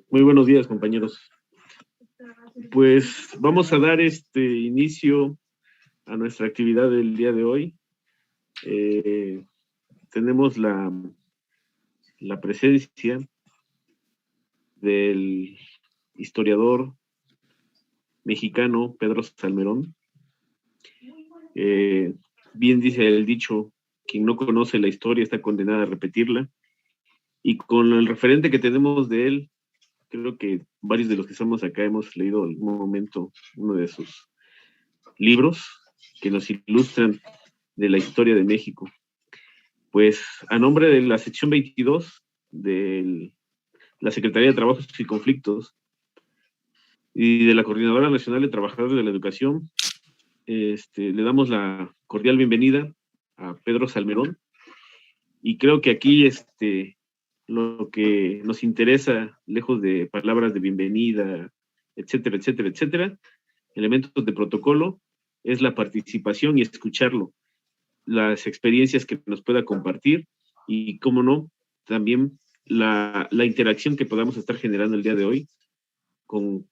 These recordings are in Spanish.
Muy buenos días, compañeros. Pues vamos a dar inicio a nuestra actividad del día de hoy. Tenemos la presencia del historiador mexicano Pedro Salmerón. Bien dice el dicho, quien no conoce la historia está condenada a repetirla. Y con el referente que tenemos de él, creo que varios de los que estamos acá hemos leído en algún momento uno de sus libros que nos ilustran de la historia de México. Pues a nombre de la sección 22 de la Secretaría de Trabajos y Conflictos y de la Coordinadora Nacional de Trabajadores de la Educación, le damos la cordial bienvenida a Pedro Salmerón. Y creo que aquí lo que nos interesa, lejos de palabras de bienvenida, etcétera, etcétera, etcétera, elementos de protocolo, es la participación y escucharlo, las experiencias que nos pueda compartir y, cómo no, también la interacción que podamos estar generando el día de hoy con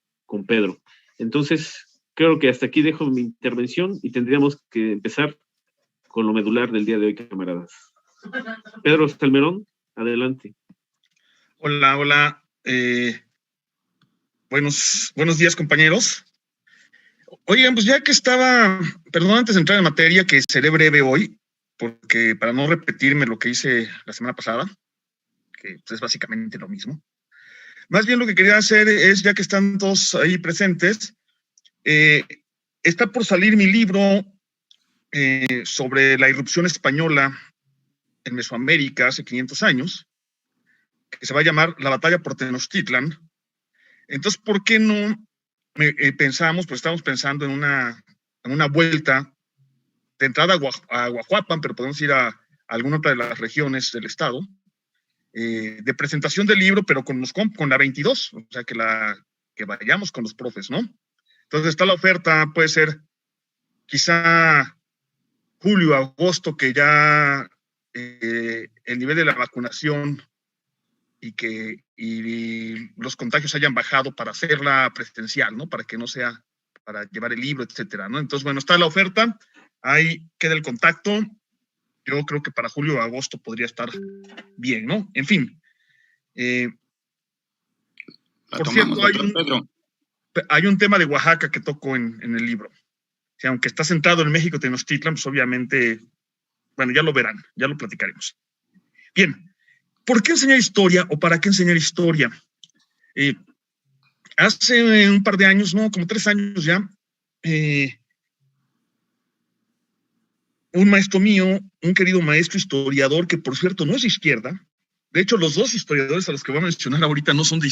Pedro. Entonces, creo que hasta aquí dejo mi intervención y tendríamos que empezar con lo medular del día de hoy, camaradas. Pedro Salmerón, adelante. Hola, hola. Buenos días, compañeros. Oigan, pues ya que perdón, antes de entrar en materia, que seré breve hoy, porque para no repetirme lo que hice la semana pasada, que pues es básicamente lo mismo. Más bien lo que quería hacer es, ya que están todos ahí presentes, está por salir mi libro sobre la irrupción española en Mesoamérica hace 500 años, que se va a llamar La batalla por Tenochtitlan. Entonces, ¿por qué no pensamos, pues estamos pensando en una vuelta de entrada a Guajuapan, pero podemos ir a alguna otra de las regiones del estado, de presentación del libro, pero con la 22, o sea, que vayamos con los profes, ¿no? Entonces está la oferta, puede ser quizá julio, agosto, que ya el nivel de la vacunación y los contagios hayan bajado para hacerla presencial, ¿no? Para que no sea para llevar el libro, etcétera, ¿no? Entonces, bueno, está la oferta, ahí queda el contacto. Yo creo que para julio o agosto podría estar bien, ¿no? En fin. Por cierto, hay un tema de Oaxaca que toco en el libro. O sea, aunque está centrado en México, Tenochtitlan, pues obviamente, bueno, ya lo verán, ya lo platicaremos. Bien. ¿Por qué enseñar historia o para qué enseñar historia? Hace un par de años, no, como 3 años ya, un maestro mío, un querido maestro historiador, que por cierto no es de izquierda, de hecho los dos historiadores a los que voy a mencionar ahorita no son de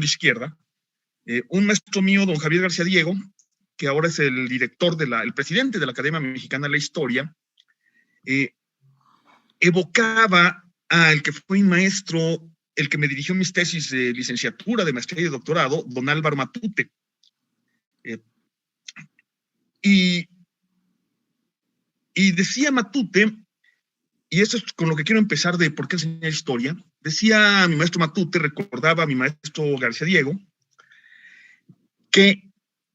izquierda, un maestro mío, don Javier García Diego, que ahora es el director el presidente de la Academia Mexicana de la Historia, evocaba al que fue mi maestro, el que me dirigió mis tesis de licenciatura, de maestría y de doctorado, don Álvaro Matute. Y decía Matute, y eso es con lo que quiero empezar de por qué enseñar historia, decía mi maestro Matute, recordaba a mi maestro García Diego, que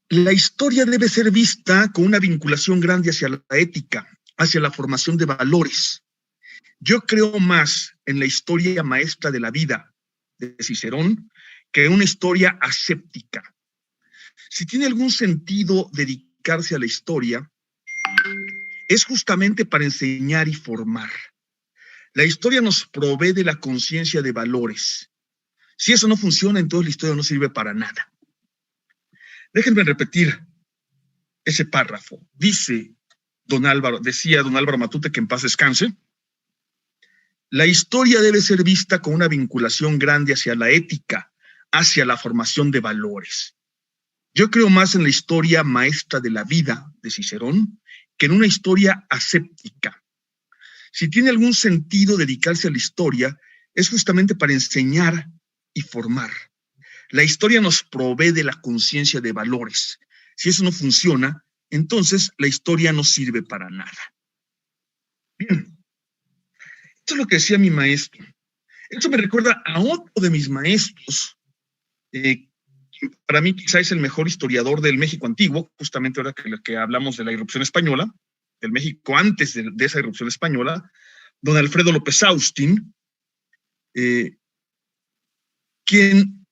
la historia debe ser vista con una vinculación grande hacia la ética, hacia la formación de valores. Yo creo más en la historia maestra de la vida de Cicerón que en una historia aséptica. Si tiene algún sentido dedicarse a la historia, es justamente para enseñar y formar. La historia nos provee de la conciencia de valores. Si eso no funciona, entonces la historia no sirve para nada. Déjenme repetir ese párrafo. Decía don Álvaro Matute, que en paz descanse, la historia debe ser vista con una vinculación grande hacia la ética, hacia la formación de valores. Yo creo más en la historia maestra de la vida de Cicerón que en una historia aséptica. Si tiene algún sentido dedicarse a la historia, es justamente para enseñar y formar. La historia nos provee de la conciencia de valores. Si eso no funciona, entonces la historia no sirve para nada. Bien. Esto es lo que decía mi maestro. Esto me recuerda a otro de mis maestros, Eh, para mí quizá es el mejor historiador del México antiguo, justamente ahora que hablamos de la irrupción española, del México antes de esa irrupción española, don Alfredo López Austin, quien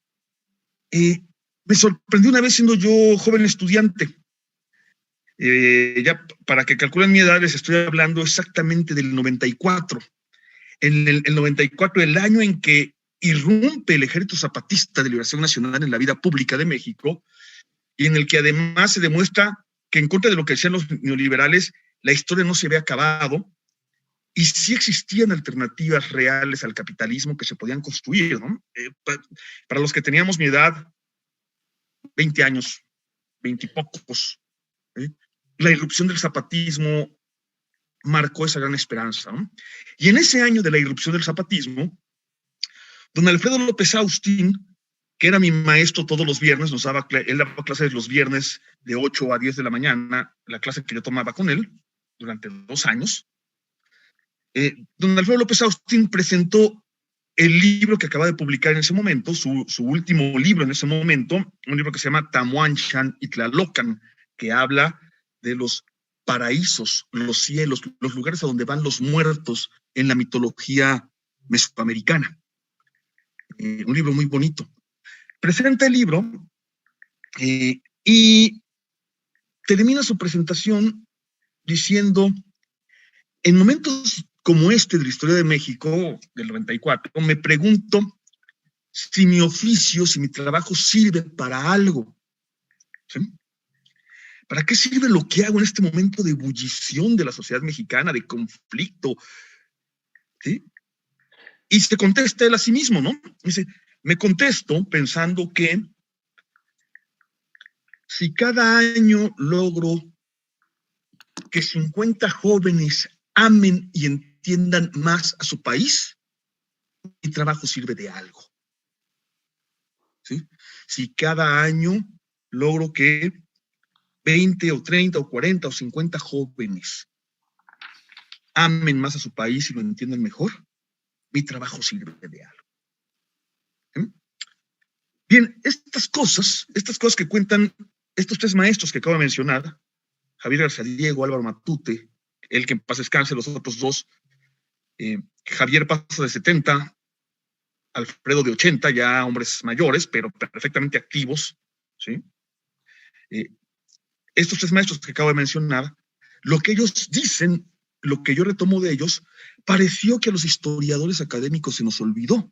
me sorprendió una vez siendo yo joven estudiante. Ya para que calculen mi edad, les estoy hablando exactamente del 94. En el 94, el año en que irrumpe el Ejército Zapatista de Liberación Nacional en la vida pública de México, y en el que además se demuestra que en contra de lo que decían los neoliberales, la historia no se había acabado, y sí existían alternativas reales al capitalismo que se podían construir, ¿no? Para los que teníamos mi edad, 20 años, 20 y pocos, la irrupción del zapatismo marcó esa gran esperanza, ¿no? Y en ese año de la irrupción del zapatismo, don Alfredo López Austin, que era mi maestro todos los viernes, él daba clases los viernes de 8 a 10 de la mañana, la clase que yo tomaba con él durante 2 años. Don Alfredo López Austin presentó el libro que acaba de publicar en ese momento, su último libro en ese momento, un libro que se llama Tamuanchan y Tlalocan, que habla de los paraísos, los cielos, los lugares a donde van los muertos en la mitología mesoamericana. Un libro muy bonito. Presenta el libro y termina su presentación diciendo: en momentos como este de la historia de México, del 94, me pregunto si mi oficio, si mi trabajo sirve para algo. ¿Sí? ¿Para qué sirve lo que hago en este momento de ebullición de la sociedad mexicana, de conflicto? ¿Sí? Y se contesta él a sí mismo, ¿no? Dice, me contesto pensando que si cada año logro que 50 jóvenes amen y entiendan más a su país, mi trabajo sirve de algo. ¿Sí? Si cada año logro que 20 o 30 o 40 o 50 jóvenes amen más a su país y lo entiendan mejor, mi trabajo sirve de algo. ¿Sí? Bien, estas cosas que cuentan estos 3 maestros que acabo de mencionar, Javier García Diego, Álvaro Matute, el que en paz descanse, los otros 2, Javier pasa de 70, Alfredo de 80, ya hombres mayores, pero perfectamente activos, ¿sí? Estos 3 maestros que acabo de mencionar, lo que ellos dicen, lo que yo retomo de ellos, pareció que a los historiadores académicos se nos olvidó.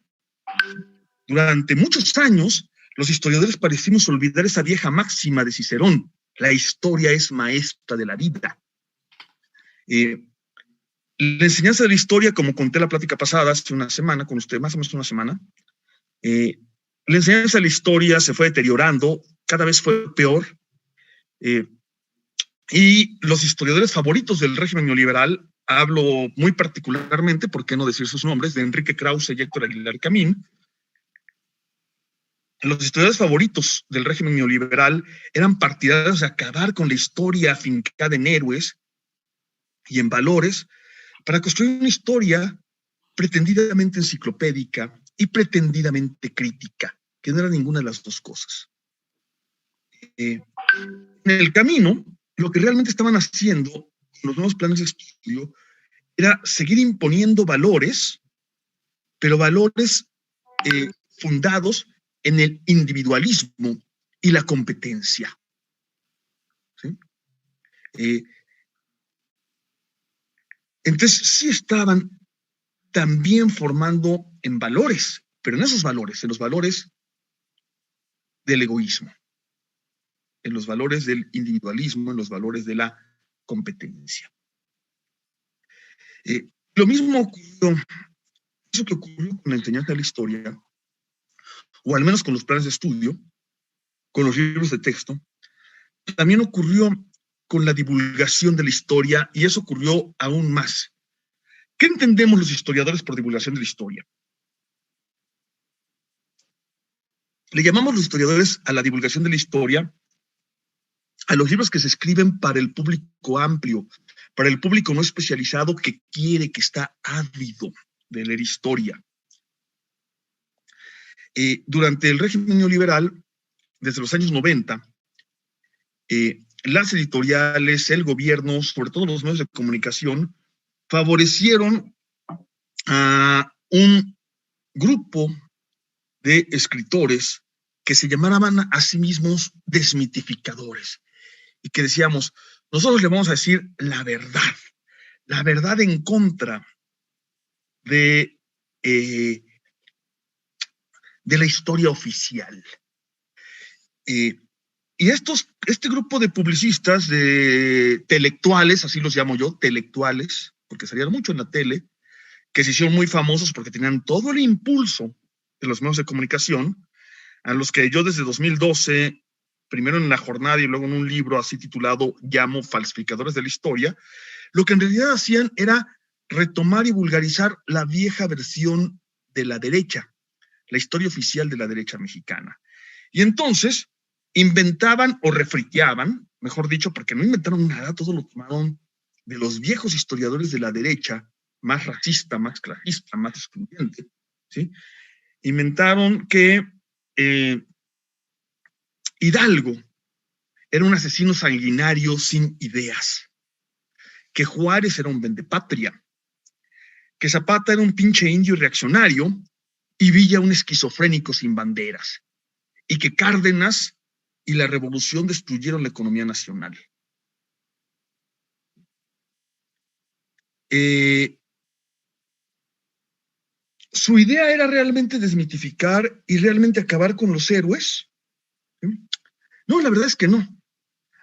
Durante muchos años, los historiadores parecimos olvidar esa vieja máxima de Cicerón: la historia es maestra de la vida. La enseñanza de la historia, como conté la plática pasada hace una semana con usted, más o menos una semana, la enseñanza de la historia se fue deteriorando, cada vez fue peor, y los historiadores favoritos del régimen neoliberal, hablo muy particularmente, por qué no decir sus nombres, de Enrique Krause y Héctor Aguilar Camín. Los historiadores favoritos del régimen neoliberal eran partidarios de acabar con la historia afincada en héroes y en valores para construir una historia pretendidamente enciclopédica y pretendidamente crítica, que no era ninguna de las dos cosas. En el camino, lo que realmente estaban haciendo los nuevos planes de estudio era seguir imponiendo valores, pero valores fundados en el individualismo y la competencia. ¿Sí? Entonces, sí estaban también formando en valores, pero en esos valores, en los valores del egoísmo, en los valores del individualismo, en los valores de la competencia. Lo mismo ocurrió, eso que ocurrió con la enseñanza de la historia, o al menos con los planes de estudio, con los libros de texto, también ocurrió con la divulgación de la historia, y eso ocurrió aún más. ¿Qué entendemos los historiadores por divulgación de la historia? Le llamamos los historiadores a la divulgación de la historia a los libros que se escriben para el público amplio, para el público no especializado que quiere, que está ávido de leer historia. Durante el régimen neoliberal, desde los años 90, las editoriales, el gobierno, sobre todo los medios de comunicación, favorecieron a un grupo de escritores que se llamaban a sí mismos desmitificadores y que decíamos, nosotros le vamos a decir la verdad en contra de la historia oficial. Y este grupo de publicistas, de intelectuales, así los llamo yo, intelectuales, porque salían mucho en la tele, que se hicieron muy famosos porque tenían todo el impulso de los medios de comunicación, a los que yo desde 2012, primero en La Jornada y luego en un libro así titulado llamo Falsificadores de la Historia, lo que en realidad hacían era retomar y vulgarizar la vieja versión de la derecha, la historia oficial de la derecha mexicana. Y entonces inventaban o refriteaban, mejor dicho, porque no inventaron nada, todo lo tomaron de los viejos historiadores de la derecha, más racista, más clasista, más excluyente, ¿sí? Inventaron que Hidalgo era un asesino sanguinario sin ideas, que Juárez era un vendepatria, que Zapata era un pinche indio reaccionario y Villa un esquizofrénico sin banderas, y que Cárdenas y la revolución destruyeron la economía nacional. Su idea era realmente desmitificar y realmente acabar con los héroes. No, la verdad es que no.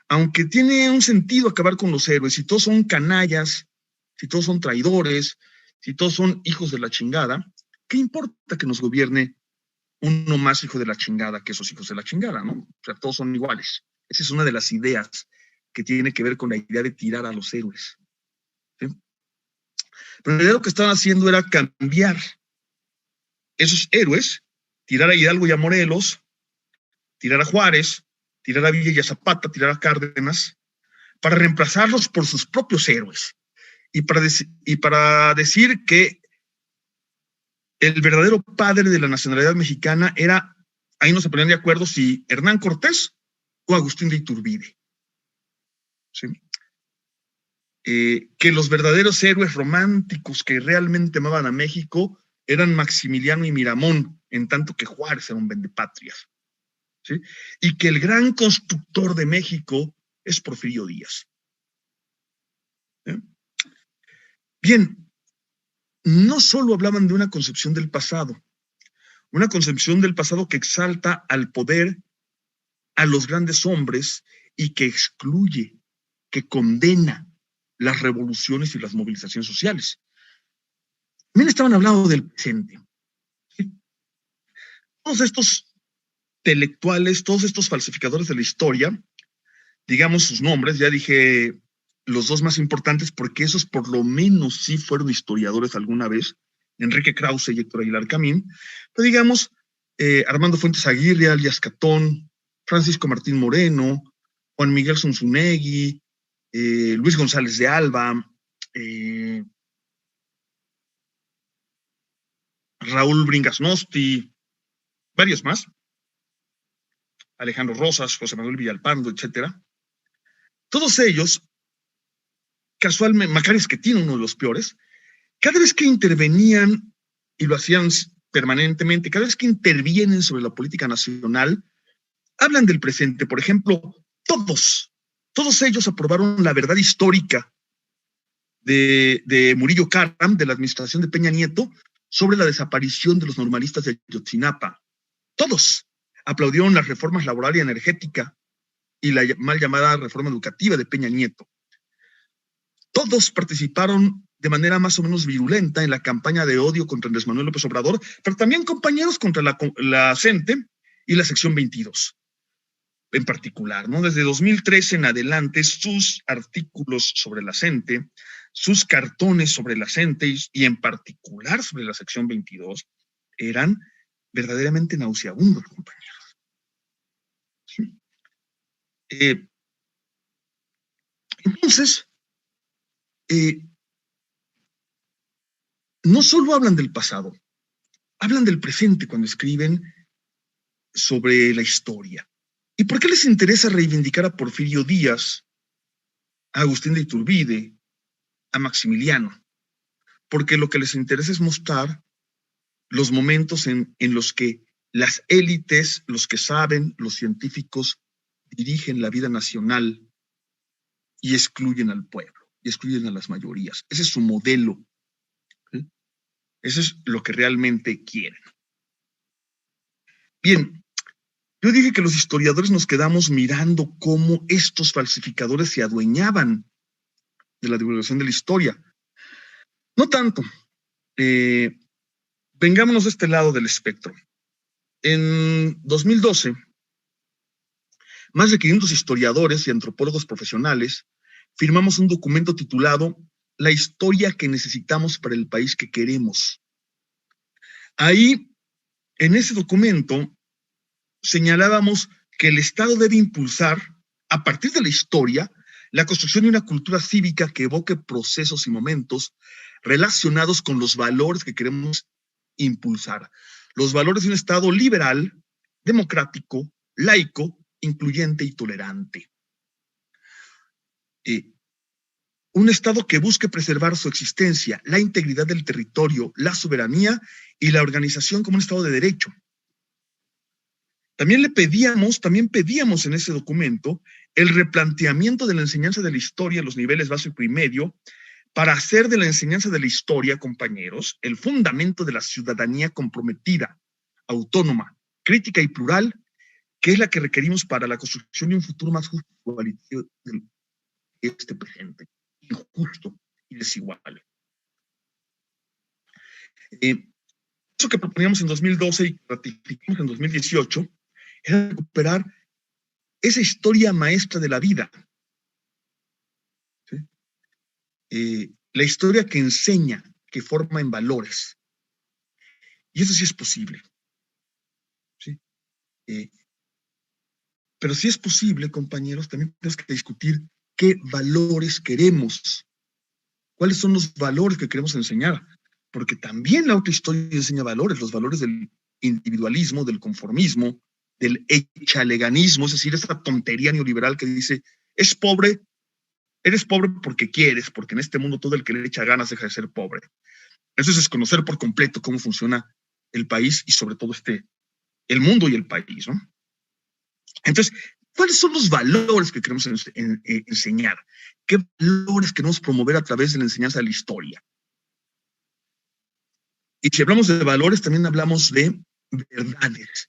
Aunque tiene un sentido acabar con los héroes, si todos son canallas, si todos son traidores, si todos son hijos de la chingada, ¿qué importa que nos gobierne uno más hijo de la chingada que esos hijos de la chingada, ¿no? O sea, todos son iguales. Esa es una de las ideas que tiene que ver con la idea de tirar a los héroes, ¿sí? Pero en realidad lo que estaban haciendo era cambiar esos héroes, tirar a Hidalgo y a Morelos, tirar a Juárez, tirar a Villa y a Zapata, tirar a Cárdenas, para reemplazarlos por sus propios héroes y para decir que el verdadero padre de la nacionalidad mexicana era, ahí no se ponían de acuerdo si Hernán Cortés o Agustín de Iturbide, ¿sí? Que los verdaderos héroes románticos que realmente amaban a México eran Maximiliano y Miramón, en tanto que Juárez era un vendepatrias, ¿sí? Y que el gran constructor de México es Porfirio Díaz. ¿Sí? Bien, no solo hablaban de una concepción del pasado que exalta al poder, a los grandes hombres y que excluye, que condena las revoluciones y las movilizaciones sociales. También estaban hablando del presente. ¿Sí? Todos estos intelectuales, todos estos falsificadores de la historia, digamos sus nombres, ya dije los dos más importantes porque esos por lo menos sí fueron historiadores alguna vez, Enrique Krause y Héctor Aguilar Camín, pero digamos Armando Fuentes Aguirre, alias Catón, Francisco Martín Moreno, Juan Miguel Zunzunegui, Luis González de Alba, Raúl Bringas-Nosti, varios más, Alejandro Rosas, José Manuel Villalpando, etcétera. Todos ellos, casualmente, Macario Schettino, uno de los peores, cada vez que intervenían, y lo hacían permanentemente, cada vez que intervienen sobre la política nacional, hablan del presente. Por ejemplo, todos ellos aprobaron la verdad histórica de Murillo Karam, de la administración de Peña Nieto, sobre la desaparición de los normalistas de Ayotzinapa. Todos aplaudieron las reformas laboral y energética y la mal llamada reforma educativa de Peña Nieto. Todos participaron de manera más o menos virulenta en la campaña de odio contra Andrés Manuel López Obrador, pero también compañeros contra la CENTE y la sección 22 en particular, ¿no? Desde 2013 en adelante, sus artículos sobre la CENTE, sus cartones sobre la CENTE y en particular sobre la sección 22 eran verdaderamente nauseabundos, compañeros. ¿Sí? Entonces, no solo hablan del pasado, hablan del presente cuando escriben sobre la historia. ¿Y por qué les interesa reivindicar a Porfirio Díaz, a Agustín de Iturbide, a Maximiliano? Porque lo que les interesa es mostrar los momentos en los que las élites, los que saben, los científicos, dirigen la vida nacional y excluyen al pueblo, y excluyen a las mayorías. Ese es su modelo. ¿Sí? Eso es lo que realmente quieren. Bien, yo dije que los historiadores nos quedamos mirando cómo estos falsificadores se adueñaban de la divulgación de la historia. No tanto. Vengámonos de este lado del espectro. En 2012, más de 500 historiadores y antropólogos profesionales firmamos un documento titulado La historia que necesitamos para el país que queremos. Ahí, en ese documento, señalábamos que el Estado debe impulsar, a partir de la historia, la construcción de una cultura cívica que evoque procesos y momentos relacionados con los valores que queremos impulsar. Los valores de un Estado liberal, democrático, laico, incluyente y tolerante. Un Estado que busque preservar su existencia, la integridad del territorio, la soberanía y la organización como un Estado de derecho. También pedíamos en ese documento el replanteamiento de la enseñanza de la historia en los niveles básico y medio para hacer de la enseñanza de la historia, compañeros, el fundamento de la ciudadanía comprometida, autónoma, crítica y plural, que es la que requerimos para la construcción de un futuro más justo y igualitario de este presente, injusto y desigual. Eso que proponíamos en 2012 y ratificamos en 2018 era recuperar esa historia maestra de la vida. ¿Sí? La historia que enseña, que forma en valores. Y eso sí es posible. ¿Sí? Pero si es posible, compañeros, también tenemos que discutir qué valores queremos. ¿Cuáles son los valores que queremos enseñar? Porque también la otra historia enseña valores, los valores del individualismo, del conformismo, del echaleganismo, es decir, esa tontería neoliberal que dice, eres pobre porque quieres, porque en este mundo todo el que le echa ganas deja de ser pobre. Eso es desconocer por completo cómo funciona el país y sobre todo el mundo y el país, ¿no? Entonces, ¿cuáles son los valores que queremos enseñar? ¿Qué valores queremos promover a través de la enseñanza de la historia? Y si hablamos de valores, también hablamos de verdades.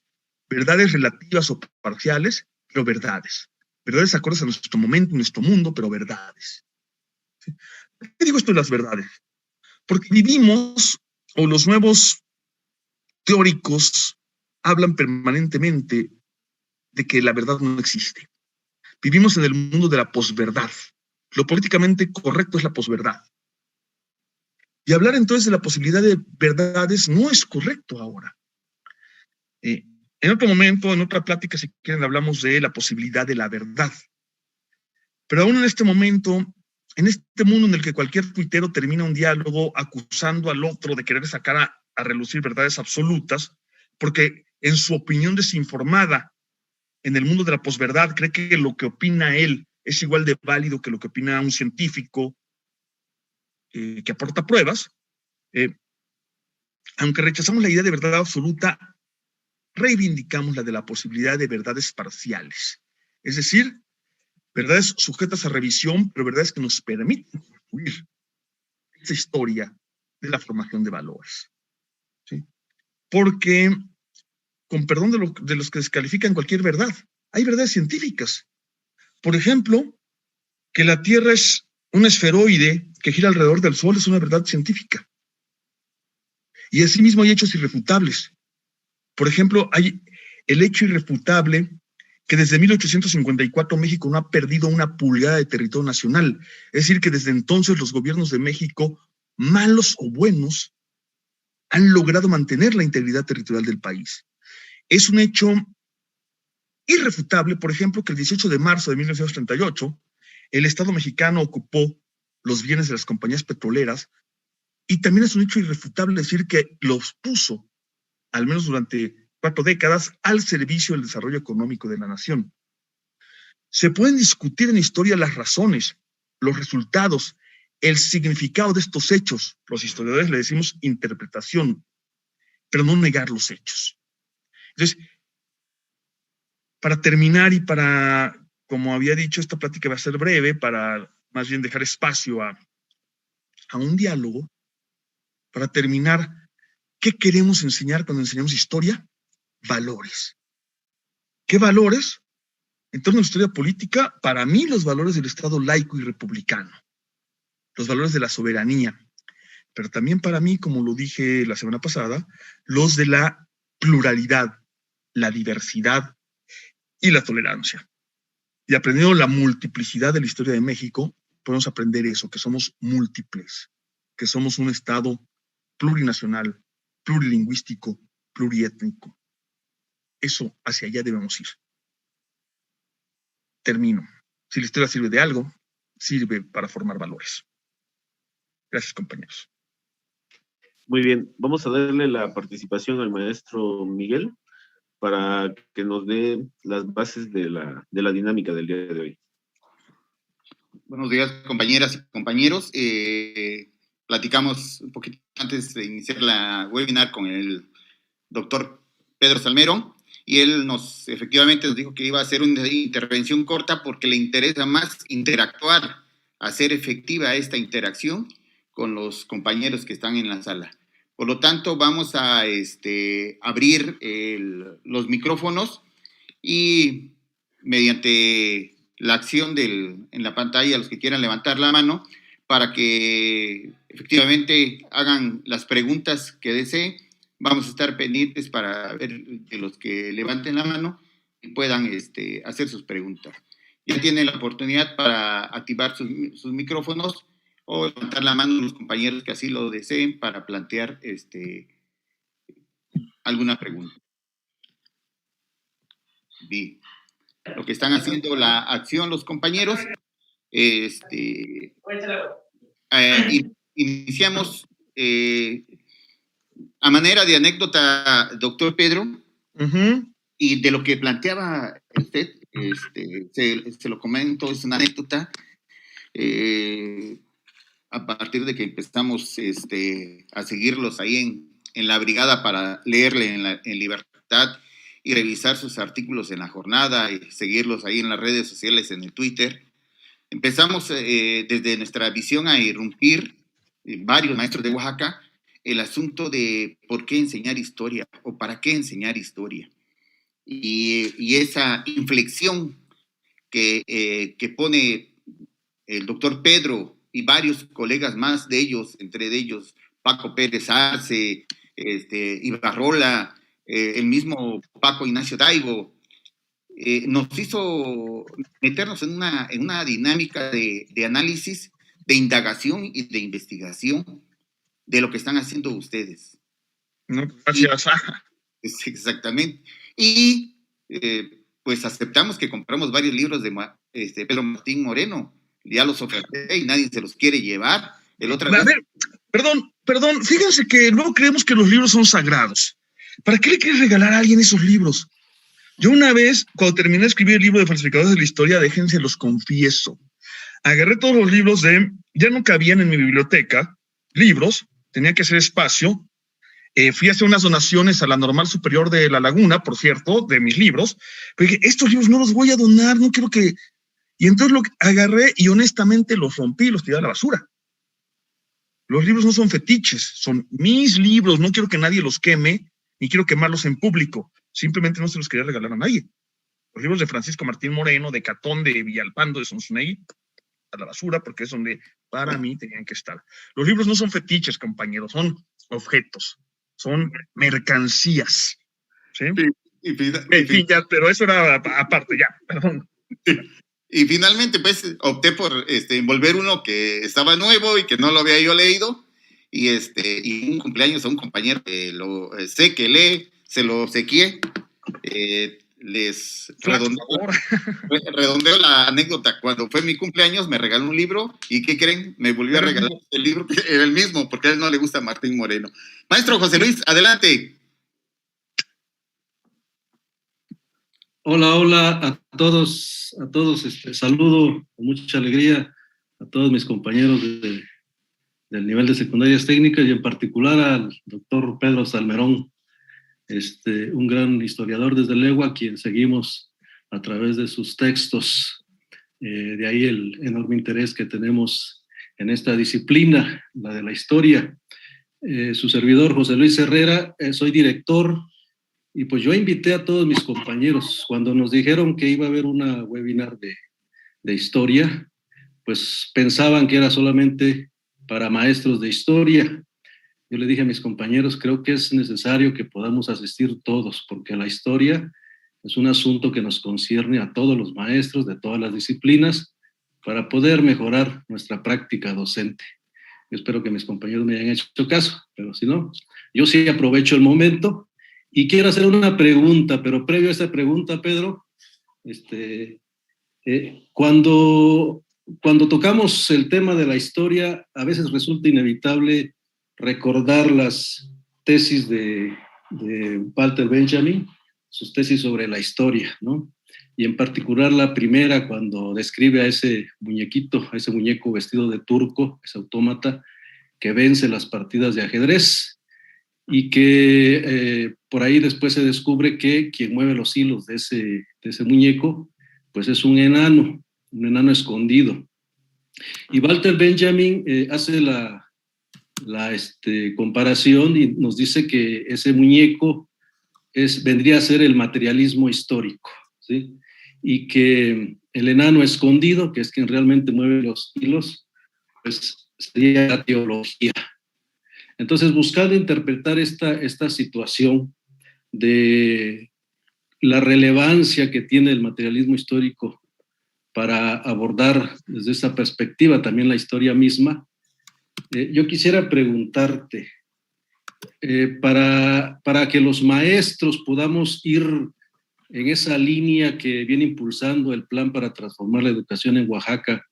Verdades relativas o parciales, pero verdades. Verdades acordes a nuestro momento, nuestro mundo, pero verdades. ¿Sí? ¿Por qué digo esto de las verdades? Porque vivimos, o los nuevos teóricos hablan permanentemente de que la verdad no existe. Vivimos en el mundo de la posverdad. Lo políticamente correcto es la posverdad. Y hablar entonces de la posibilidad de verdades no es correcto ahora. En otro momento, en otra plática, si quieren, hablamos de la posibilidad de la verdad. Pero aún en este momento, en este mundo en el que cualquier tuitero termina un diálogo acusando al otro de querer sacar a relucir verdades absolutas, porque en su opinión desinformada, en el mundo de la posverdad, cree que lo que opina él es igual de válido que lo que opina un científico que aporta pruebas. Aunque rechazamos la idea de verdad absoluta, reivindicamos la de la posibilidad de verdades parciales. Es decir, verdades sujetas a revisión, pero verdades que nos permiten construir esa historia de la formación de valores. ¿Sí? Porque, con perdón de los que descalifican cualquier verdad, hay verdades científicas. Por ejemplo, que la Tierra es un esferoide que gira alrededor del Sol es una verdad científica. Y asimismo hay hechos irrefutables. Por ejemplo, hay el hecho irrefutable que desde 1854 México no ha perdido una pulgada de territorio nacional. Es decir, que desde entonces los gobiernos de México, malos o buenos, han logrado mantener la integridad territorial del país. Es un hecho irrefutable, por ejemplo, que el 18 de marzo de 1938 el Estado mexicano ocupó los bienes de las compañías petroleras, y también es un hecho irrefutable decir que los puso, al menos durante 4 décadas al servicio del desarrollo económico de la nación. Se pueden discutir en historia las razones, los resultados, el significado de estos hechos. Los historiadores le decimos interpretación, pero no negar los hechos. Entonces, para terminar y para, como había dicho, esta plática va a ser breve, para más bien dejar espacio a un diálogo, para terminar, ¿qué queremos enseñar cuando enseñamos historia? Valores. ¿Qué valores? En torno a la historia política, para mí los valores del Estado laico y republicano, los valores de la soberanía, pero también para mí, como lo dije la semana pasada, los de la pluralidad, la diversidad y la tolerancia. Y aprendiendo la multiplicidad de la historia de México, podemos aprender eso, que somos múltiples, que somos un Estado plurinacional, plurilingüístico, pluriétnico. Eso, hacia allá debemos ir. Termino. Si la historia sirve de algo, sirve para formar valores. Gracias, compañeros. Muy bien, vamos a darle la participación al maestro Miguel para que nos dé las bases de la dinámica del día de hoy. Buenos días, compañeras y compañeros. Platicamos un poquito antes de iniciar la webinar con el doctor Pedro Salmerón, y él efectivamente nos dijo que iba a hacer una intervención corta porque le interesa más interactuar, hacer efectiva esta interacción con los compañeros que están en la sala. Por lo tanto, vamos a abrir los micrófonos y mediante la acción en la pantalla, los que quieran levantar la mano, para que efectivamente hagan las preguntas que deseen. Vamos a estar pendientes para ver de los que levanten la mano y puedan hacer sus preguntas. Ya tienen la oportunidad para activar sus micrófonos o levantar la mano los compañeros que así lo deseen para plantear alguna pregunta. Bien. Lo que están haciendo la acción los compañeros, iniciamos a manera de anécdota, doctor Pedro, y de lo que planteaba usted, se lo comento, es una anécdota. A partir de que empezamos a seguirlos ahí en la brigada para leerle en libertad y revisar sus artículos en La Jornada y seguirlos ahí en las redes sociales, en el Twitter, empezamos desde nuestra visión a irrumpir varios maestros de Oaxaca el asunto de por qué enseñar historia o para qué enseñar historia. Y esa inflexión que pone el doctor Pedro y varios colegas más de ellos, entre ellos Paco Pérez Arce, Ibarrola, el mismo Paco Ignacio Taibo, nos hizo meternos en una dinámica de análisis, de indagación y de investigación de lo que están haciendo ustedes. No, gracias. Exactamente. Y pues aceptamos que compramos varios libros de Pedro Martín Moreno. Ya los oferté y nadie se los quiere llevar. A ver, perdón, fíjense que luego creemos que los libros son sagrados. ¿Para qué le quieres regalar a alguien esos libros? Yo una vez, cuando terminé de escribir el libro de Falsificadores de la Historia, déjense los confieso, agarré todos los libros ya no cabían en mi biblioteca, libros, tenía que hacer espacio, fui a hacer unas donaciones a la Normal Superior de La Laguna, por cierto, de mis libros, pero dije, estos libros no los voy a donar, no quiero que... Y entonces lo agarré y honestamente los rompí y los tiré a la basura. Los libros no son fetiches, son mis libros, no quiero que nadie los queme, ni quiero quemarlos en público, simplemente no se los quería regalar a nadie. Los libros de Francisco Martín Moreno, de Catón, de Villalpando, de Sonsonegui, a la basura, porque es donde para mí tenían que estar. Los libros no son fetiches, compañeros, son objetos, son mercancías. ¿Sí? En fin, ya, pero eso era aparte, ya, perdón. Y finalmente, pues, opté por envolver uno que estaba nuevo y que no lo había yo leído, y un cumpleaños a un compañero que sé que lee, se lo obsequié, les redondeo la anécdota. Cuando fue mi cumpleaños me regaló un libro, y ¿qué creen? Me volvió a regalar el libro, que era el mismo, porque a él no le gusta Martín Moreno. Maestro José Luis, adelante. Hola, hola a todos, saludo con mucha alegría a todos mis compañeros del nivel de secundarias técnicas y en particular al doctor Pedro Salmerón, un gran historiador desde Legua, a quien seguimos a través de sus textos. De ahí el enorme interés que tenemos en esta disciplina, la de la historia. Su servidor, José Luis Herrera, soy director. Y pues yo invité a todos mis compañeros, cuando nos dijeron que iba a haber una webinar de historia, pues pensaban que era solamente para maestros de historia. Yo le dije a mis compañeros, creo que es necesario que podamos asistir todos, porque la historia es un asunto que nos concierne a todos los maestros de todas las disciplinas para poder mejorar nuestra práctica docente. Yo espero que mis compañeros me hayan hecho caso, pero si no, yo sí aprovecho el momento. Y quiero hacer una pregunta, pero previo a esta pregunta, Pedro, cuando tocamos el tema de la historia, a veces resulta inevitable recordar las tesis de Walter Benjamin, sus tesis sobre la historia, ¿no? Y en particular la primera, cuando describe a ese muñequito, a ese muñeco vestido de turco, ese autómata, que vence las partidas de ajedrez, y que por ahí después se descubre que quien mueve los hilos de ese muñeco, pues es un enano escondido. Y Walter Benjamin hace la comparación y nos dice que ese muñeco vendría a ser el materialismo histórico, ¿sí? Y que el enano escondido, que es quien realmente mueve los hilos, pues sería la teología. Entonces, buscando interpretar esta situación de la relevancia que tiene el materialismo histórico para abordar desde esa perspectiva también la historia misma, yo quisiera preguntarte, para que los maestros podamos ir en esa línea que viene impulsando el plan para transformar la educación en Oaxaca,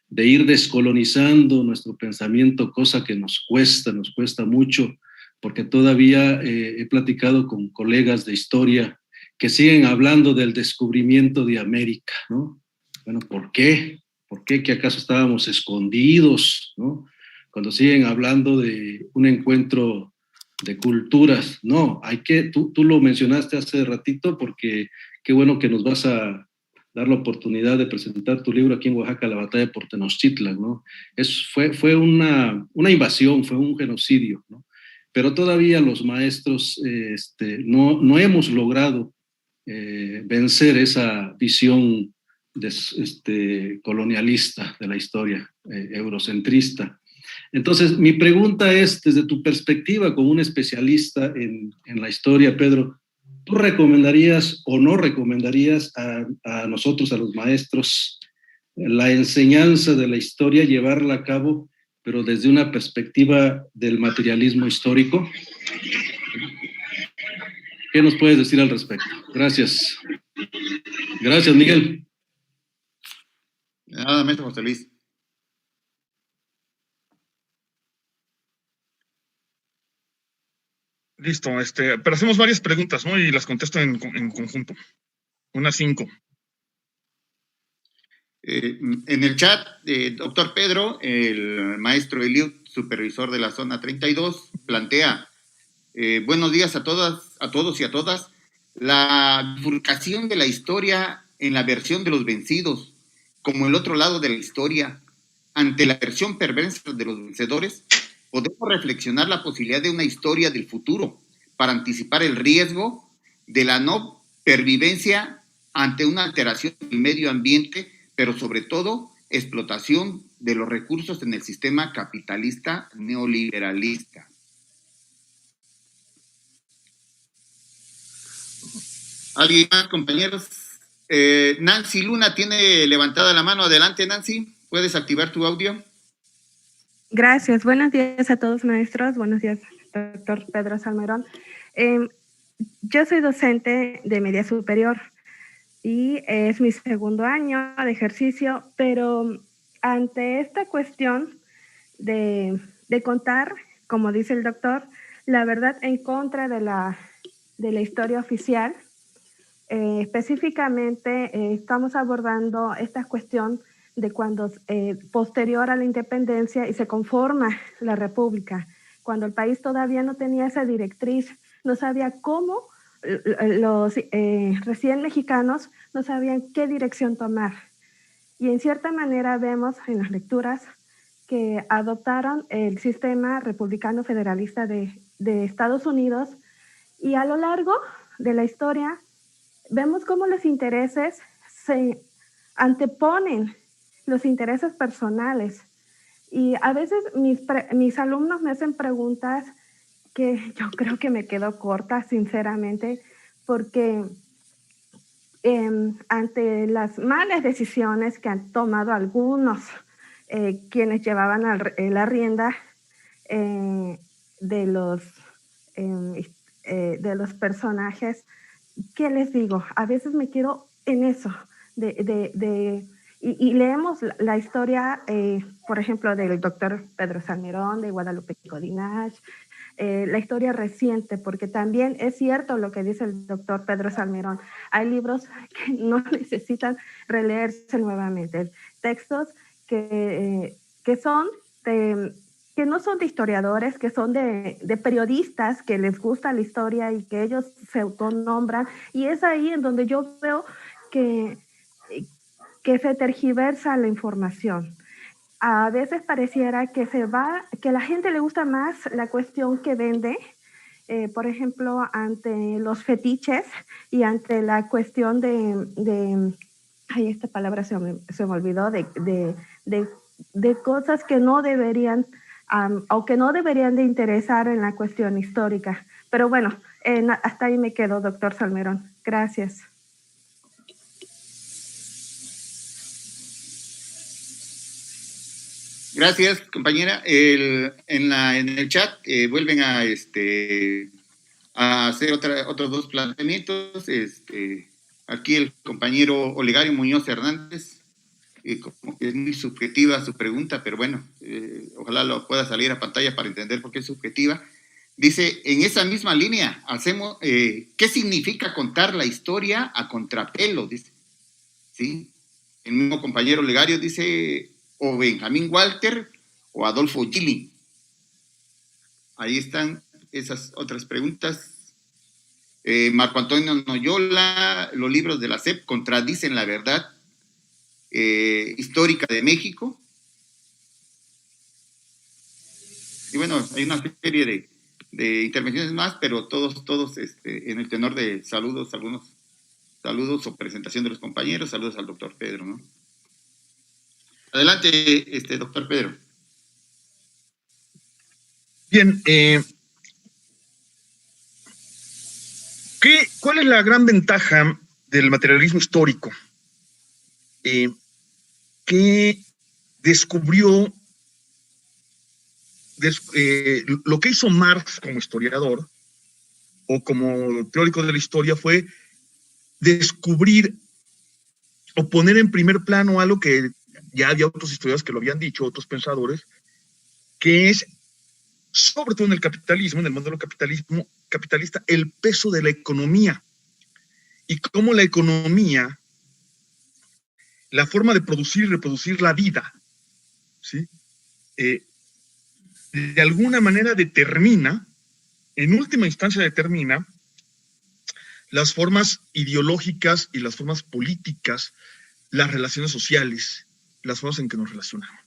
de ir descolonizando nuestro pensamiento, cosa que nos cuesta mucho, porque todavía he platicado con colegas de historia que siguen hablando del descubrimiento de América, ¿no? Bueno, ¿por qué? ¿Por qué? ¿Que acaso estábamos escondidos, ¿no? Cuando siguen hablando de un encuentro de culturas, no, tú lo mencionaste hace ratito, porque qué bueno que nos vas a dar la oportunidad de presentar tu libro aquí en Oaxaca, La batalla por Tenochtitlan, ¿no? Fue una invasión, fue un genocidio, ¿no? Pero todavía los maestros no hemos logrado vencer esa visión colonialista de la historia, eurocentrista. Entonces, mi pregunta es, desde tu perspectiva como un especialista en la historia, Pedro, ¿tú recomendarías o no recomendarías a nosotros, a los maestros, la enseñanza de la historia, llevarla a cabo, pero desde una perspectiva del materialismo histórico? ¿Qué nos puedes decir al respecto? Gracias. Gracias, Miguel. Nada, maestro José Luis. Listo, pero hacemos varias preguntas, ¿no? Y las contesto en conjunto. Unas 5. En el chat, doctor Pedro, el maestro Eliud, supervisor de la zona 32, plantea, buenos días a todos y a todas. La bifurcación de la historia en la versión de los vencidos, como el otro lado de la historia, ante la versión perversa de los vencedores, podemos reflexionar la posibilidad de una historia del futuro para anticipar el riesgo de la no pervivencia ante una alteración del medio ambiente, pero sobre todo explotación de los recursos en el sistema capitalista neoliberalista. ¿Alguien más, compañeros? Nancy Luna tiene levantada la mano. Adelante, Nancy. ¿Puedes activar tu audio? Gracias. Buenos días a todos, maestros. Buenos días, doctor Pedro Salmerón. Yo soy docente de media superior y es mi segundo año de ejercicio, pero ante esta cuestión de contar, como dice el doctor, la verdad en contra de la historia oficial, Específicamente, estamos abordando esta cuestión de cuando posterior a la independencia y se conforma la República, cuando el país todavía no tenía esa directriz, no sabía cómo, los recién mexicanos no sabían qué dirección tomar. Y en cierta manera vemos en las lecturas que adoptaron el sistema republicano federalista de Estados Unidos, y a lo largo de la historia vemos cómo los intereses se anteponen los intereses personales. Y a veces mis alumnos me hacen preguntas que yo creo que me quedo corta, sinceramente, porque ante las malas decisiones que han tomado algunos quienes llevaban la rienda de los personajes, ¿qué les digo? A veces me quedo en eso, y leemos la historia, por ejemplo, del doctor Pedro Salmerón, de Guadalupe Godinach, la historia reciente, porque también es cierto lo que dice el doctor Pedro Salmerón. Hay libros que no necesitan releerse nuevamente, textos que no son de historiadores, que son de periodistas que les gusta la historia y que ellos se autonombran, y es ahí en donde yo veo que se tergiversa la información. A veces pareciera que que a la gente le gusta más la cuestión que vende, por ejemplo, ante los fetiches y ante la cuestión ay, esta palabra se me olvidó, de cosas que no deberían, o que no deberían de interesar en la cuestión histórica. Pero bueno, hasta ahí me quedo, doctor Salmerón. Gracias. Gracias, compañera. En el chat vuelven a hacer otros dos planteamientos. Aquí el compañero Olegario Muñoz Hernández, como que es muy subjetiva su pregunta, pero bueno, ojalá lo pueda salir a pantalla para entender por qué es subjetiva. Dice, en esa misma línea, ¿qué significa contar la historia a contrapelo? Dice, ¿sí? El mismo compañero Olegario dice, o Benjamín Walter o Adolfo Gili. Ahí están esas otras preguntas. Marco Antonio Noyola, los libros de la SEP contradicen la verdad histórica de México. Y bueno, hay una serie de intervenciones más, pero todos en el tenor de saludos, algunos saludos o presentación de los compañeros, saludos al doctor Pedro, ¿no? Adelante, doctor Pedro. Bien, ¿cuál es la gran ventaja del materialismo histórico? Que descubrió lo que hizo Marx como historiador o como teórico de la historia fue descubrir o poner en primer plano algo que ya había otros historiadores que lo habían dicho, otros pensadores, que es, sobre todo en el capitalismo, en el modelo capitalista, el peso de la economía y cómo la economía, la forma de producir y reproducir la vida, ¿sí? De alguna manera determina, en última instancia determina, las formas ideológicas y las formas políticas, las relaciones sociales, las formas en que nos relacionamos.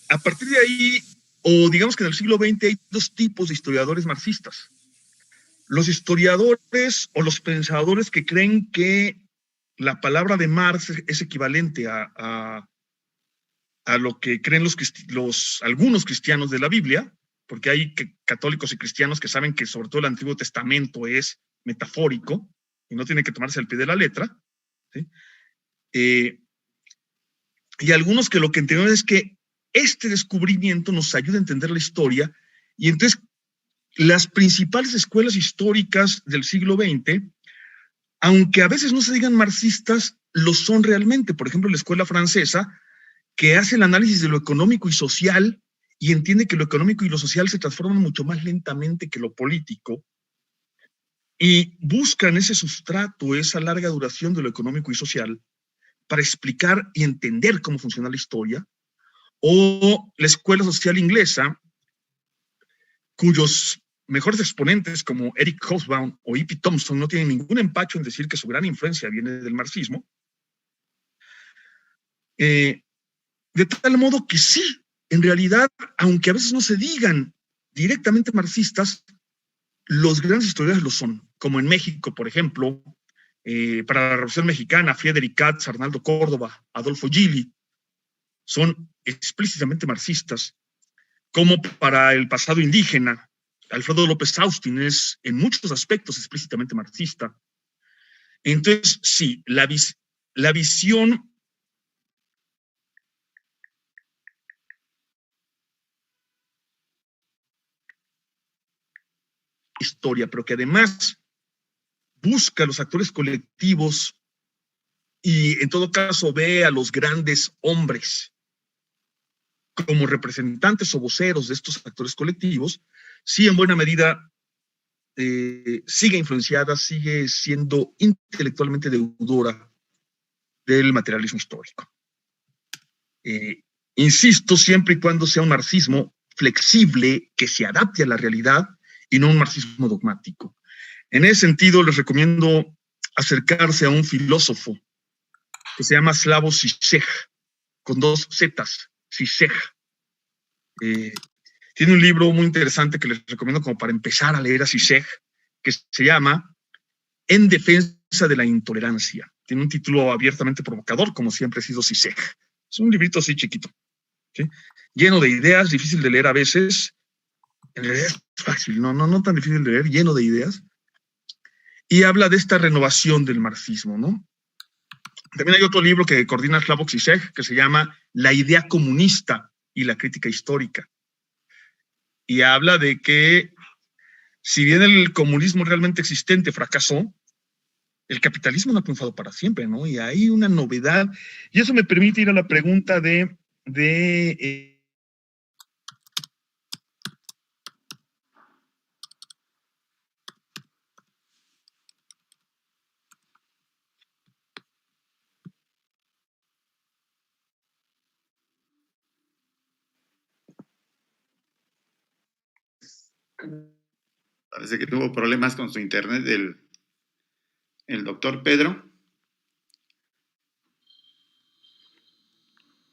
A partir de ahí, o digamos que en el siglo XX hay dos tipos de historiadores marxistas. Los historiadores o los pensadores que creen que la palabra de Marx es equivalente a lo que creen algunos cristianos de la Biblia, porque hay católicos y cristianos que saben que sobre todo el Antiguo Testamento es metafórico y no tiene que tomarse al pie de la letra, ¿sí? Y algunos que lo que entienden es que este descubrimiento nos ayuda a entender la historia, y entonces las principales escuelas históricas del siglo XX, aunque a veces no se digan marxistas, lo son realmente. Por ejemplo, la escuela francesa que hace el análisis de lo económico y social y entiende que lo económico y lo social se transforman mucho más lentamente que lo político, y buscan ese sustrato, esa larga duración de lo económico y social para explicar y entender cómo funciona la historia, o la escuela social inglesa, cuyos mejores exponentes como Eric Hobsbawm o E.P. Thompson no tienen ningún empacho en decir que su gran influencia viene del marxismo, de tal modo que sí, en realidad, aunque a veces no se digan directamente marxistas, los grandes historiadores lo son, como en México, por ejemplo, para la Revolución Mexicana, Friedrich Katz, Arnaldo Córdoba, Adolfo Gili, son explícitamente marxistas, como para el pasado indígena, Alfredo López Austin es en muchos aspectos explícitamente marxista. Entonces, sí, la visión historia, pero que además busca a los actores colectivos y en todo caso ve a los grandes hombres como representantes o voceros de estos actores colectivos, sí en buena medida sigue influenciada, sigue siendo intelectualmente deudora del materialismo histórico. Insisto, siempre y cuando sea un marxismo flexible, que se adapte a la realidad y no un marxismo dogmático. En ese sentido, les recomiendo acercarse a un filósofo que se llama Slavoj Žižek, con 2 Zetas, Žižek. Tiene un libro muy interesante que les recomiendo como para empezar a leer a Žižek, que se llama En defensa de la intolerancia. Tiene un título abiertamente provocador, como siempre ha sido Žižek. Es un librito así chiquito, ¿sí? Lleno de ideas, difícil de leer a veces. En realidad es fácil, no tan difícil de leer, lleno de ideas. Y habla de esta renovación del marxismo, ¿no? También hay otro libro que coordina Slavoj Žižek, que se llama La idea comunista y la crítica histórica. Y habla de que, si bien el comunismo realmente existente fracasó, el capitalismo no ha triunfado para siempre, ¿no? Y hay una novedad, y eso me permite ir a la pregunta Parece que tuvo problemas con su internet el doctor Pedro.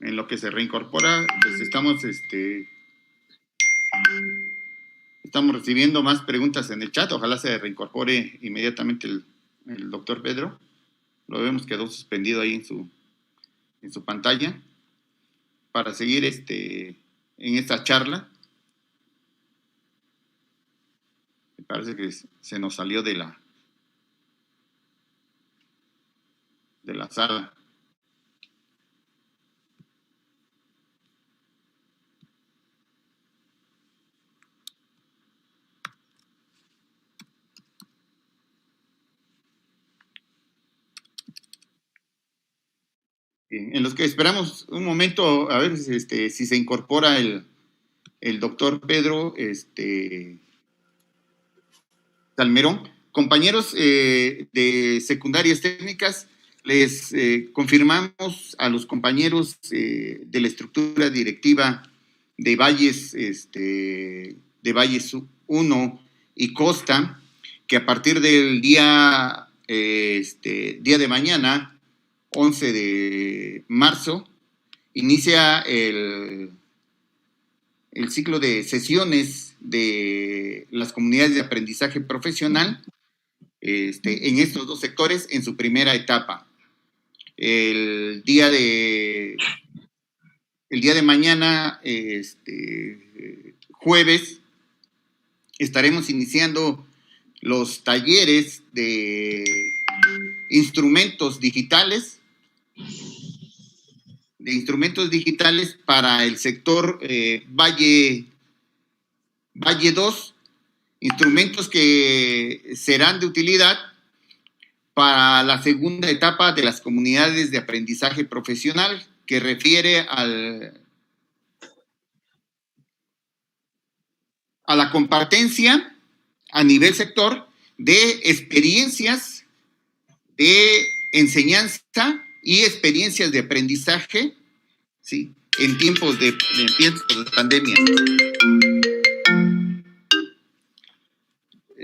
En lo que se reincorpora, pues estamos recibiendo más preguntas en el chat. Ojalá se reincorpore inmediatamente el doctor Pedro. Lo vemos, quedó suspendido ahí en su pantalla para seguir en esta charla. Me parece que se nos salió de la sala. En los que esperamos un momento a ver si se incorpora el doctor Pedro Salmerón. Compañeros de secundarias técnicas, les confirmamos a los compañeros de la estructura directiva de Valles 1 y Costa, que a partir del día de mañana, 11 de marzo, inicia el ciclo de sesiones de las comunidades de aprendizaje profesional en estos 2 sectores en su primera etapa. El día de mañana, jueves, estaremos iniciando los talleres de instrumentos digitales para el sector Valle 2, instrumentos que serán de utilidad para la segunda etapa de las comunidades de aprendizaje profesional, que refiere a la compartencia a nivel sector de experiencias de enseñanza y experiencias de aprendizaje, ¿sí?, en tiempos de pandemia.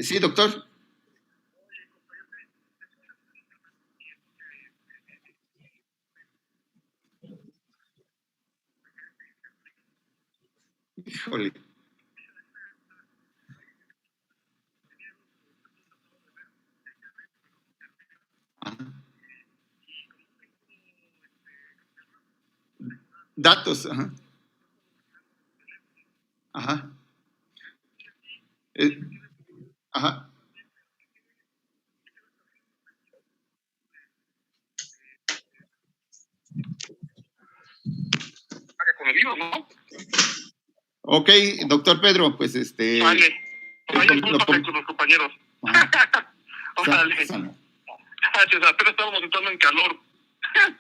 Sí, doctor. Híjole. Ajá. Datos, ajá. Ajá. Ajá. ¿No? Ok, doctor Pedro, pues Vale. Discúlpame con los compañeros. Órale. Gracias, apenas estábamos entrando en calor.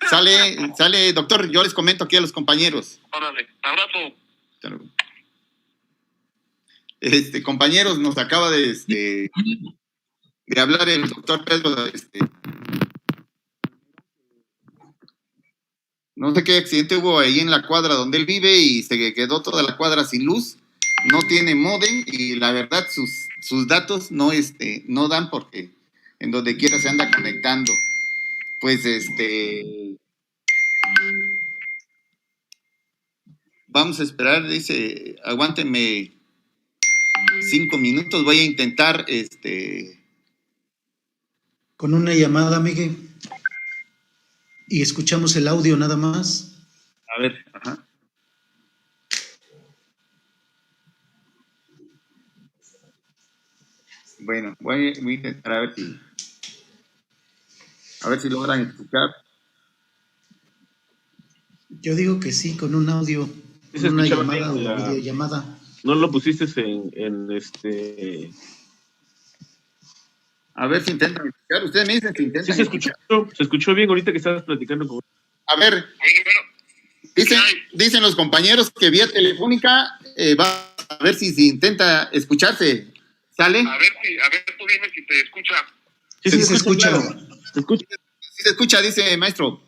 Sale, doctor, yo les comento aquí a los compañeros. Órale, abrazo. Compañeros, nos acaba de hablar el doctor Pedro, no sé qué accidente hubo ahí en la cuadra donde él vive y se quedó toda la cuadra sin luz, no tiene módem y la verdad sus datos no dan porque en donde quiera se anda conectando. Pues vamos a esperar, dice, aguántenme 5 minutos, voy a intentar con una llamada, Miguel, y escuchamos el audio nada más. A ver, ajá. Bueno, voy a intentar a ver si logran escuchar. Yo digo que sí, con un audio, con una llamada o videollamada. ¿No lo pusiste en A ver si intentan escuchar. Ustedes me dicen si intentan escuchar. Se escuchó bien ahorita que estabas platicando con... A ver, dicen los compañeros que vía telefónica va a ver si intenta escucharse. ¿Sale? A ver, tú dime si se escucha. Sí, se escucha. Claro. ¿Se escucha? Sí se escucha, dice maestro.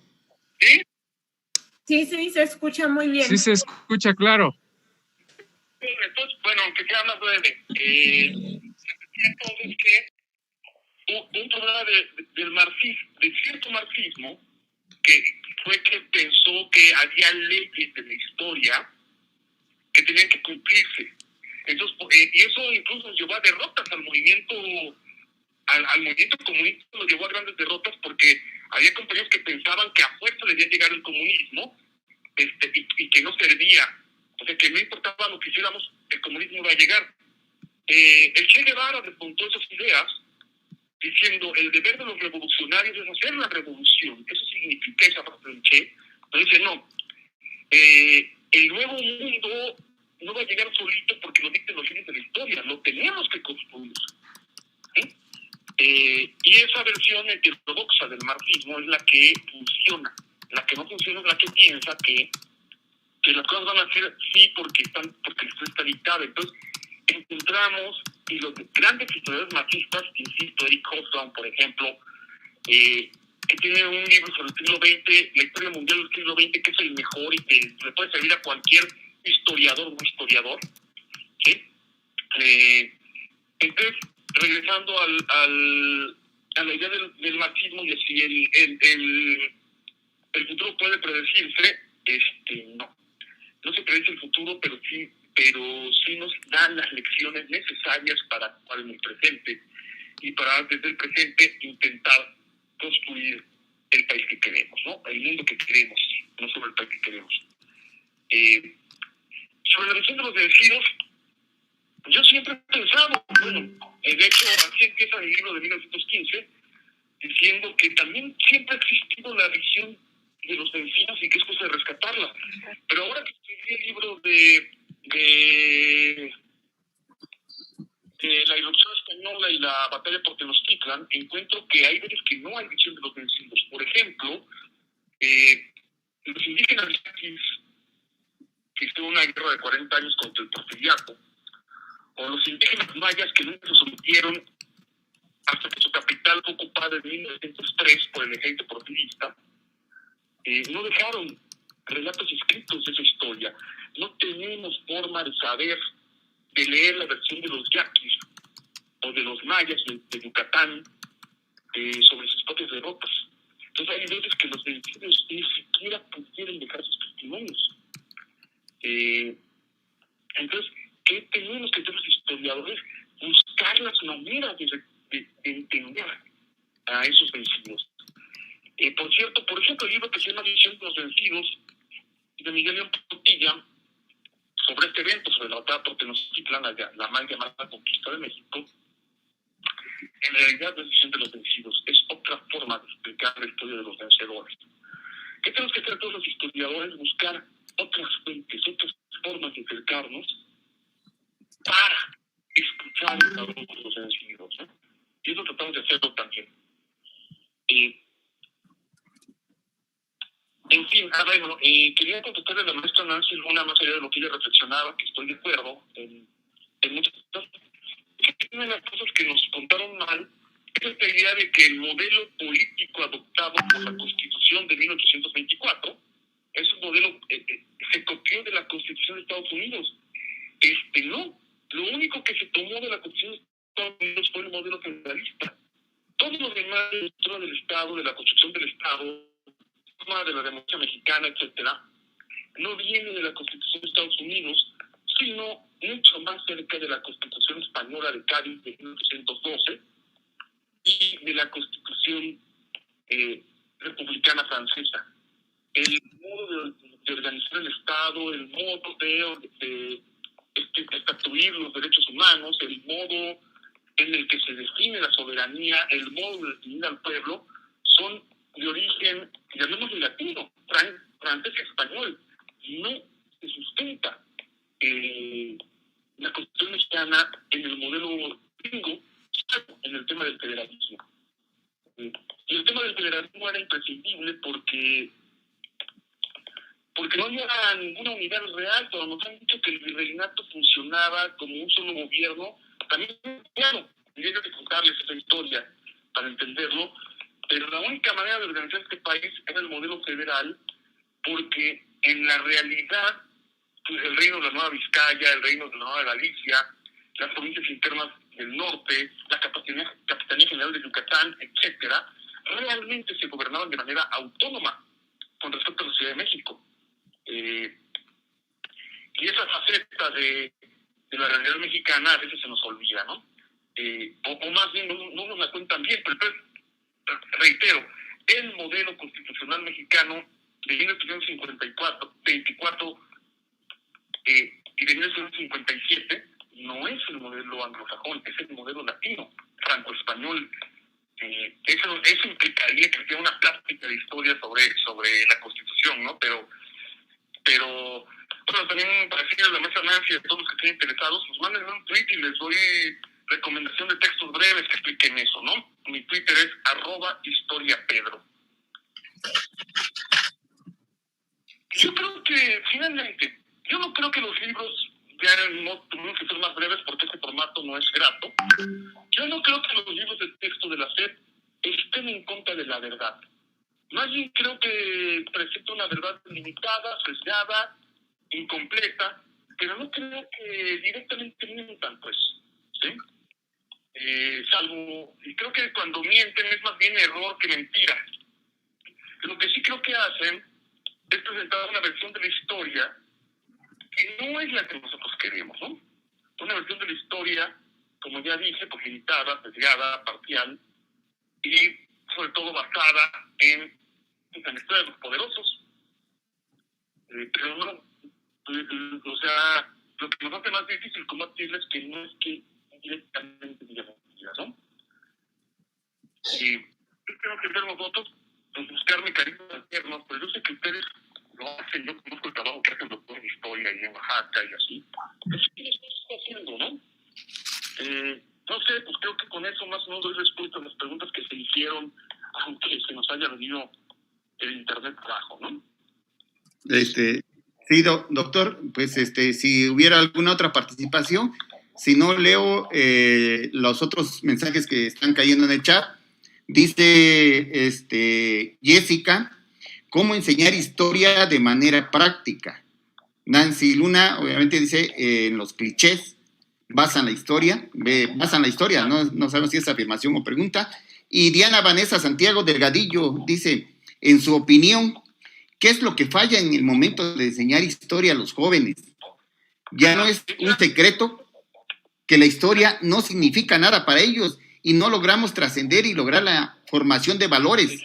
¿Sí? Sí, se escucha muy bien. Sí se escucha claro. Entonces, bueno, aunque sea más breve, entonces que un problema de cierto marxismo, que fue que pensó que había leyes de la historia que tenían que cumplirse. Entonces, y eso incluso nos llevó a derrotas al movimiento comunista, nos llevó a grandes derrotas porque había compañeros que pensaban que a fuerza debía llegar el comunismo y que no servía, o sea, que no importaba lo que hiciéramos, el comunismo iba a llegar. El Che Guevara despuntó esas ideas diciendo el deber de los revolucionarios es hacer la revolución. Eso significa esa frase del Che. Entonces dice, no, el nuevo mundo no va a llegar solito porque lo dicten los líderes de la historia, lo tenemos que construir. ¿Sí? Y esa versión heterodoxa del marxismo es la que funciona. La que no funciona es la que piensa que las cosas van a ser sí porque está dictada. Entonces encontramos, y los grandes historiadores marxistas, insisto, Eric Hobsbawm, por ejemplo, que tiene un libro sobre el siglo XX, la historia mundial del siglo XX, que es el mejor y que le puede servir a cualquier historiador o historiador. ¿Sí? Entonces, regresando a la idea del marxismo y así el futuro puede predecirse, no se predice el futuro, pero sí nos dan las lecciones necesarias para actuar en el presente y para desde el presente intentar construir el país que queremos, ¿no? El mundo que queremos, no solo el país que queremos. Sobre la visión de los vencidos, yo siempre he pensado, bueno, de hecho así empieza el libro de 1915, diciendo que también siempre ha existido la visión de los vencidos y que es cosa de rescatarla. Pero ahora que escribí el libro de la irrupción española y la batalla por Tenochtitlan, encuentro que hay veces que no hay visión de los vencidos. Por ejemplo, los indígenas de 40 años contra el porfiriato, o los indígenas mayas que nunca se sometieron hasta que su capital fue ocupada en 1903 por el ejército porfirista, no dejaron relatos escritos de esa historia. No tenemos forma de saber, de leer la versión de los yaquis o de los mayas de Yucatán sobre sus propias derrotas. Entonces hay veces que los vencidos ni siquiera pudieron dejar sus testimonios. Entonces, ¿qué tenemos que hacer los historiadores? Buscar las maneras de entender a esos vencidos. Por cierto, por ejemplo, el libro que se llama Visión de los Vencidos, de Miguel León Portilla, sobre este evento, sobre la batalla por Tenochtitlan, la mal llamada conquista de México, en realidad no es Visión de los Vencidos, es otra forma de explicar la historia de los vencedores. ¿Qué tenemos que hacer todos los historiadores? Buscar otras fuentes, otras formas de acercarnos para escuchar el voz de los vencidos, ¿no? Y eso tratamos de hacerlo también. En fin, bueno, quería contestarle a la maestra Nancy Luna, más allá de lo que ella reflexionaba, que estoy de acuerdo en muchas cosas. Una de las cosas que nos contaron mal es esta idea de que el modelo político adoptado por la Constitución de 1824 es un modelo se copió de la Constitución de Estados Unidos. No. Lo único que se tomó de la Constitución de Estados Unidos fue el modelo federalista. Todo lo demás de la estructura del Estado, de la construcción del Estado, de la democracia mexicana, etcétera, no viene de la Constitución de Estados Unidos, sino mucho más cerca de la Constitución española de Cádiz de 1812 y de la Constitución republicana francesa. El modo de organizar el Estado, el modo de estatuir los derechos humanos, el modo en el que se define la soberanía, el modo de definir al pueblo, son de origen, llamémosle latino, francés y español. No se sustenta la Constitución mexicana en el modelo gringo, en el tema del federalismo. Y el tema del federalismo era imprescindible porque no había ninguna unidad real, pero nos han dicho que el virreinato funcionaba como un solo gobierno. También, claro, tendría que contarles esa historia para entenderlo, pero la única manera de organizar este país era el modelo federal, porque en la realidad, pues el reino de la Nueva Vizcaya, el reino de la Nueva Galicia, las provincias internas del norte, la Capitanía General de Yucatán, etcétera, realmente se gobernaban de manera autónoma con respecto a la Ciudad de México. Y esa faceta de la realidad mexicana a veces se nos olvida, ¿no? O más bien no nos la cuentan bien, pero reitero, el modelo constitucional mexicano de 1954, 24 y de 1957 no es el modelo anglosajón, es el modelo latino, franco-español. Eso implicaría que haya una plática de historia sobre la Constitución, ¿no? Pero bueno, también para decirle a la maestra Nancy y a todos los que estén interesados, pues manden un tweet y les doy recomendación de textos breves que expliquen eso, ¿no? Mi Twitter es @historiapedro. Yo creo que, finalmente, yo no creo que los libros ya no tuvieron que ser más breves porque este formato no es grato. Yo no creo que los libros de texto de la SEP estén en contra de la verdad. Más bien creo que presenta una verdad limitada, sesgada, incompleta, pero no creo que directamente mientan, pues, ¿sí? Salvo, y creo que cuando mienten es más bien error que mentira. Lo que sí creo que hacen es presentar una versión de la historia que no es la que nosotros queremos, ¿no? Una versión de la historia, como ya dije, pues limitada, sesgada, parcial, y sobre todo basada en la historia de los poderosos. Pero no, o sea, lo que nos hace más difícil combatirles que no es que directamente digamos mentiras, ¿no? Y yo creo que hacer nosotros, pues buscar mecanismos alternos, pero yo sé que ustedes lo hacen, yo conozco el trabajo que hacen los doctores de historia y en Oaxaca y así. Pero sí, eso se está haciendo, ¿no? No sé, pues creo que con eso más o menos doy respuesta a las preguntas que se hicieron, aunque se nos haya venido el internet abajo, ¿no? Sí, doctor, pues si hubiera alguna otra participación, si no leo los otros mensajes que están cayendo en el chat. Dice Jessica, ¿cómo enseñar historia de manera práctica? Nancy Luna, obviamente dice, en los clichés, basan la historia, no sabemos si es afirmación o pregunta. Y Diana Vanessa Santiago Delgadillo dice, en su opinión, ¿qué es lo que falla en el momento de enseñar historia a los jóvenes? Ya no es un secreto que la historia no significa nada para ellos y no logramos trascender y lograr la formación de valores.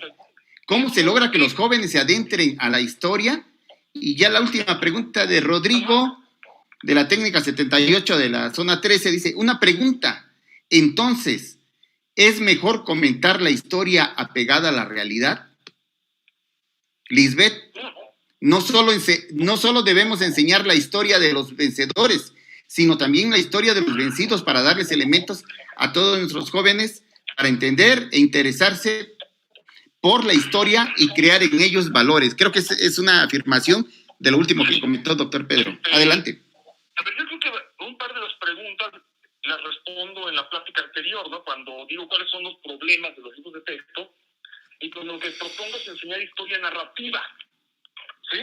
¿Cómo se logra que los jóvenes se adentren a la historia? Y ya la última pregunta de Rodrigo, de la técnica 78 de la zona 13, dice, una pregunta, entonces, ¿es mejor comentar la historia apegada a la realidad? Lisbeth, no solo debemos enseñar la historia de los vencedores, sino también la historia de los vencidos para darles elementos a todos nuestros jóvenes para entender e interesarse por la historia y crear en ellos valores. Creo que es una afirmación de lo último que comentó el doctor Pedro. Adelante. A ver, yo creo que un par de las preguntas las respondo en la plática anterior, ¿no? Cuando digo cuáles son los problemas de los libros de texto, y con lo que propongo es enseñar historia narrativa, ¿sí?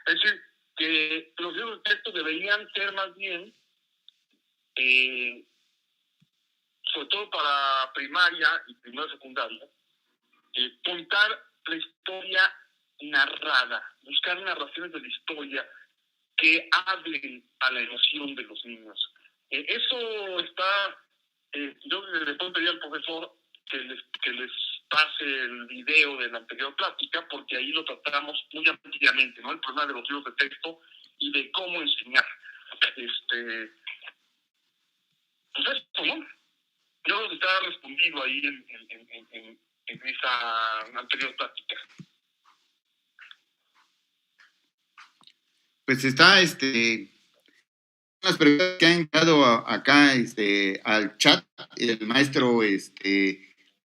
Es decir, que los libros de texto deberían ser más bien, sobre todo para primaria y secundaria, contar la historia narrada, buscar narraciones de la historia que hablen a la emoción de los niños. Eso está, yo le puedo pedir al profesor que les pase el video de la anterior plática, porque ahí lo tratamos muy ampliamente, ¿no? El problema de los libros de texto y de cómo enseñar. Pues esto, ¿no? Yo creo que está respondido ahí en esa anterior plática. Pues está las preguntas que han entrado acá al chat. El maestro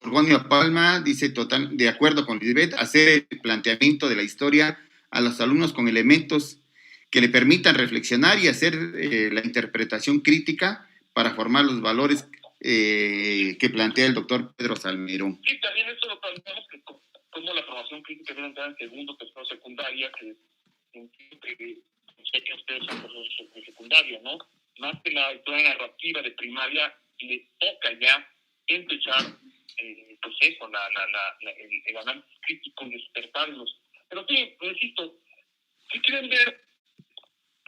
Orgonio Palma dice total de acuerdo con Lisbeth, hacer el planteamiento de la historia a los alumnos con elementos que le permitan reflexionar y hacer la interpretación crítica para formar los valores que plantea el doctor Pedro Salmerón. Sí, también eso lo planteamos, que como la formación crítica debe entrar en segundo, tercero, secundaria, que sé que ustedes son profesores de secundaria, ¿no? Más que la historia narrativa de primaria, le toca ya empezar, pues eso, el análisis crítico, despertarlos. Pero sí, insisto, si quieren ver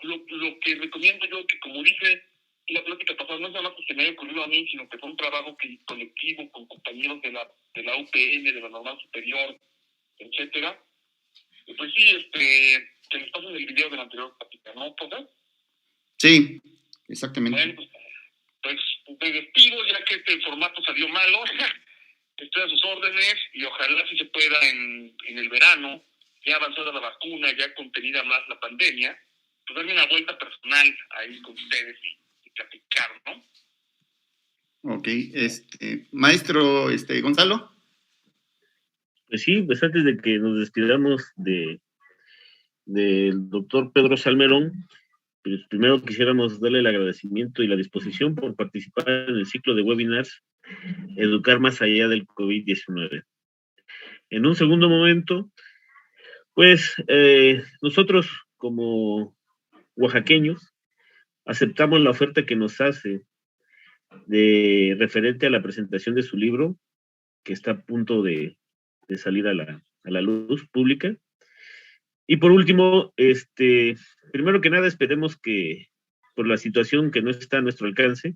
lo que recomiendo yo, que como dije en la plática pasada, no es nada más que se me haya ocurrido a mí, sino que fue un trabajo colectivo con compañeros de la UPN, de la Normal Superior, etcétera. Y pues sí, que les pasen el video de la anterior plática, ¿no, Poder? Sí, exactamente. Bueno, pues me despido, ya que este formato salió malo. Estoy a sus órdenes y ojalá si se pueda en el verano, ya avanzada la vacuna, ya contenida más la pandemia, pues darme una vuelta personal ahí con ustedes y platicar, ¿no? Ok, maestro Gonzalo. Pues sí, pues antes de que nos despidamos del doctor Pedro Salmerón, pues primero quisiéramos darle el agradecimiento y la disposición por participar en el ciclo de webinars Educar más allá del COVID-19. En un segundo momento, pues nosotros como oaxaqueños aceptamos la oferta que nos hace de referente a la presentación de su libro, que está a punto de salir a la luz pública. Y por último, primero que nada, esperemos que por la situación que no está a nuestro alcance,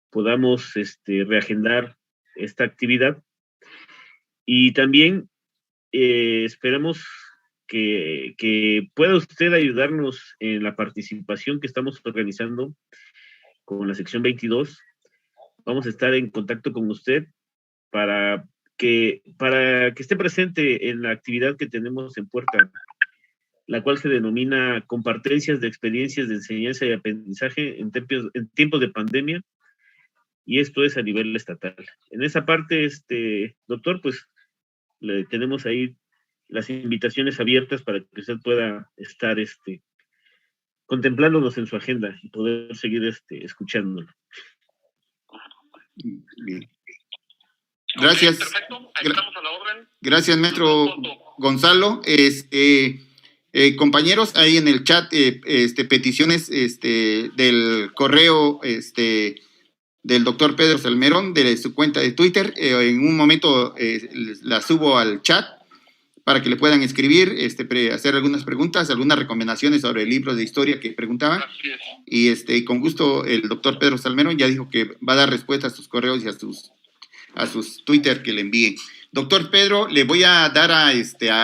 podamos reagendar esta actividad. Y también esperamos que pueda usted ayudarnos en la participación que estamos organizando con la sección 22. Vamos a estar en contacto con usted para que esté presente en la actividad que tenemos en puerta, la cual se denomina Compartencias de Experiencias de Enseñanza y Aprendizaje en tiempos de pandemia, y esto es a nivel estatal. En esa parte, doctor, pues tenemos ahí las invitaciones abiertas para que usted pueda estar contemplándonos en su agenda y poder seguir escuchándolo. Bien. Gracias. Perfecto, ahí estamos a la orden. Gracias, maestro Gonzalo. Compañeros, ahí en el chat, peticiones del correo del doctor Pedro Salmerón, de su cuenta de Twitter. En un momento la subo al chat para que le puedan escribir, hacer algunas preguntas, algunas recomendaciones sobre el libro de historia que preguntaban. Y con gusto el doctor Pedro Salmerón ya dijo que va a dar respuesta a sus correos y a sus Twitter que le envíen. Doctor Pedro, le voy a dar a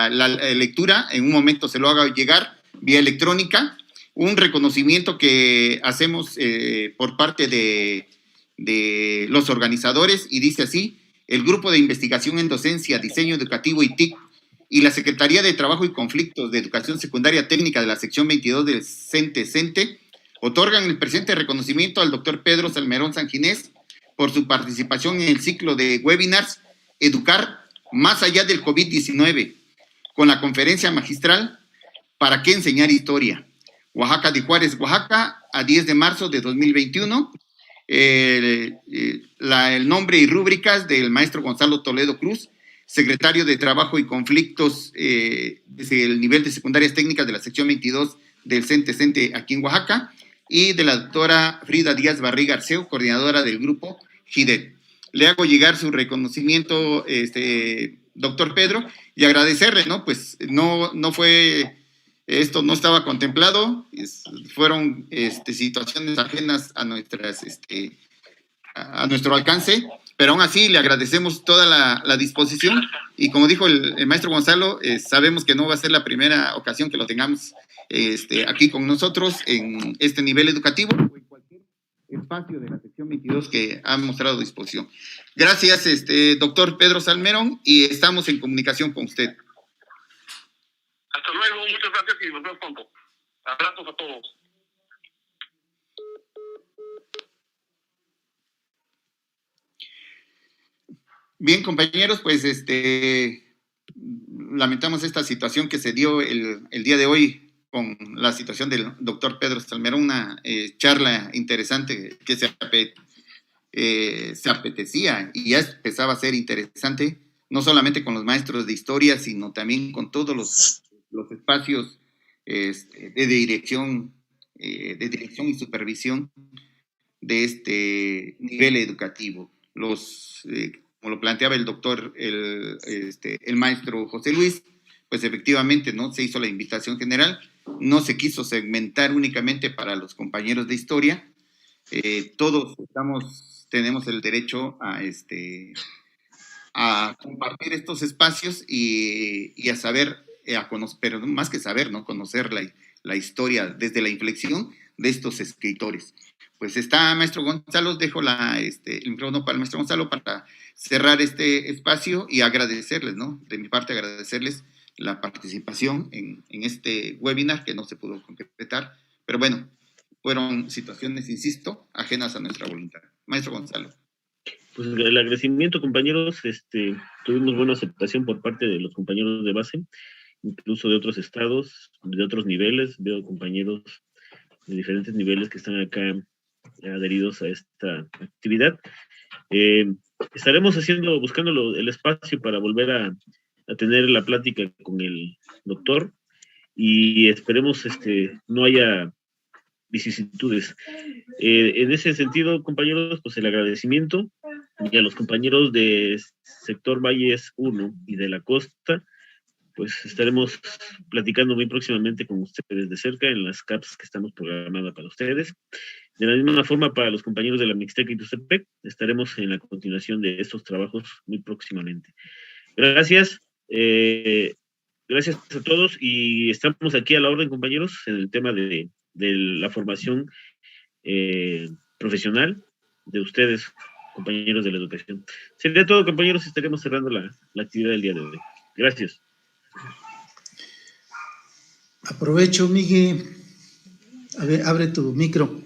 la lectura, en un momento se lo haga llegar vía electrónica, un reconocimiento que hacemos por parte de los organizadores, y dice así: el Grupo de Investigación en Docencia, Diseño Educativo y TIC y la Secretaría de Trabajo y Conflictos de Educación Secundaria Técnica de la sección 22 del CENTE otorgan el presente reconocimiento al doctor Pedro Salmerón Sanginés por su participación en el ciclo de webinars Educar más allá del COVID-19, con la conferencia magistral ¿Para qué enseñar historia? Oaxaca de Juárez, Oaxaca, a 10 de marzo de 2021. El nombre y rúbricas del maestro Gonzalo Toledo Cruz, secretario de Trabajo y Conflictos desde el nivel de secundarias técnicas de la sección 22 del CENTE aquí en Oaxaca, y de la doctora Frida Díaz Barriga Arceo, coordinadora del grupo GIDET. Le hago llegar su reconocimiento, doctor Pedro, y agradecerle, ¿no? Pues no fue, esto no estaba contemplado, fueron situaciones ajenas a a nuestro alcance, pero aún así le agradecemos toda la disposición, y como dijo el maestro Gonzalo, sabemos que no va a ser la primera ocasión que lo tengamos aquí con nosotros en este nivel educativo o en cualquier espacio de la sección 22 que ha mostrado disposición. Gracias, doctor Pedro Salmerón, y estamos en comunicación con usted. Hasta luego, muchas gracias y nos vemos pronto. Abrazos a todos. Bien, compañeros, pues lamentamos esta situación que se dio el día de hoy con la situación del doctor Pedro Salmerón, una charla interesante que se apetecía y ya empezaba a ser interesante, no solamente con los maestros de historia, sino también con todos los espacios de dirección y supervisión de este nivel educativo. Como lo planteaba el doctor, el maestro José Luis, pues efectivamente, ¿no? Se hizo la invitación general, no se quiso segmentar únicamente para los compañeros de historia. Todos tenemos el derecho a compartir estos espacios y a saber, a conocer, pero más que saber, ¿no? Conocer la historia desde la inflexión de estos escritores. Pues está, maestro Gonzalo, dejo el micrófono para el maestro Gonzalo para cerrar este espacio y agradecerles, ¿no? De mi parte, agradecerles la participación en este webinar que no se pudo concretar, pero bueno, fueron situaciones, insisto, ajenas a nuestra voluntad. Maestro Gonzalo. Pues el agradecimiento, compañeros, tuvimos buena aceptación por parte de los compañeros de base, incluso de otros estados, de otros niveles. Veo compañeros de diferentes niveles que están acá adheridos a esta actividad. Estaremos buscando el espacio para volver a tener la plática con el doctor, y esperemos no haya vicisitudes. En ese sentido, compañeros, pues el agradecimiento, y a los compañeros de sector Valles 1 y de la costa, pues estaremos platicando muy próximamente con ustedes de cerca en las CAPS que estamos programadas para ustedes. De la misma forma, para los compañeros de la Mixteca y Tuxtepec, estaremos en la continuación de estos trabajos muy próximamente. Gracias. Gracias a todos, y estamos aquí a la orden, compañeros, en el tema de la formación profesional de ustedes, compañeros de la educación. Sería todo, compañeros, estaremos cerrando la actividad del día de hoy. Gracias. Aprovecho, Miguel. A ver, abre tu micro.